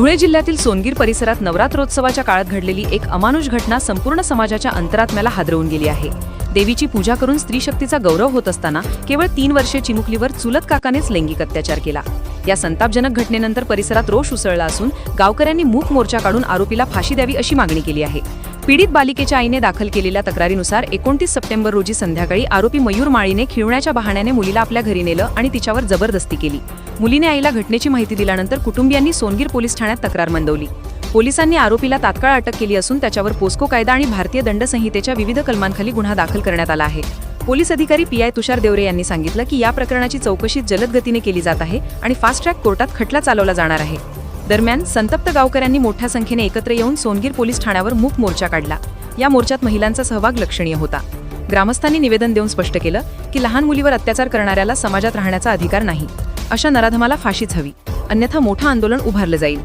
धुळे जिल्ह्यातील सोनगीर परिसरात नवरात्रोत्सवाच्या काळात घडलेली एक अमानुष घटना संपूर्ण समाजाच्या अंतरात्म्याला हादरवून गेली आहे। देवीची पूजा करून स्त्री शक्तीचा गौरव होत असताना केवळ 3 वर्षीय चिमुकलीवर चुलत काकानेच लैंगिक अत्याचार केला। या संतापजनक घटनेनंतर परिसरात रोष उसळला असून गावकऱ्यांनी मूक मोर्चा काढून आरोपीला फाशी द्यावी अशी मागणी केली आहे। पीडित बालिकेच्या आईने दाखल केलेल्या तक्रारीनुसार 29 सप्टेंबर रोजी संध्याकाळी आरोपी मयूर माळीने खिळवण्याच्या बहाण्याने मुलीला आपल्या घरी नेलं आणि तिच्यावर जबरदस्ती केली। मुलीने आईला घटनेची माहिती दिल्यानंतर कुटुंबियांनी सोनगीर पोलीस ठाण्यात तक्रार नोंदवली। पोलिसांनी आरोपीला तात्काळ अटक केली असून त्याच्यावर पोस्को कायदा आणि भारतीय दंड संहितेच्या विविध कलमांखाली गुन्हा दाखल करण्यात आला आहे। पोलीस अधिकारी पीआय तुषार देवरे यांनी सांगितलं की या प्रकरणाची चौकशी जलद गतीने केली जात आहे आणि फास्ट ट्रॅक कोर्टात खटला चालवला जाणार आहे। दरम्यान संतप्त गावकऱ्यांनी मोठ्या संख्येने एकत्र येऊन सोनगीर पोलीस ठाण्यावर मूक मोर्चा काढला। या मोर्चात महिलांचा सहभाग लक्षणीय होता। ग्रामस्थांनी निवेदन देऊन स्पष्ट केलं की लहान मुलीवर अत्याचार करणाऱ्याला समाजात राहण्याचा अधिकार नाही। अशा नराधमाला फाशीच हवी, अन्यथा मोठं आंदोलन उभारलं जाईल।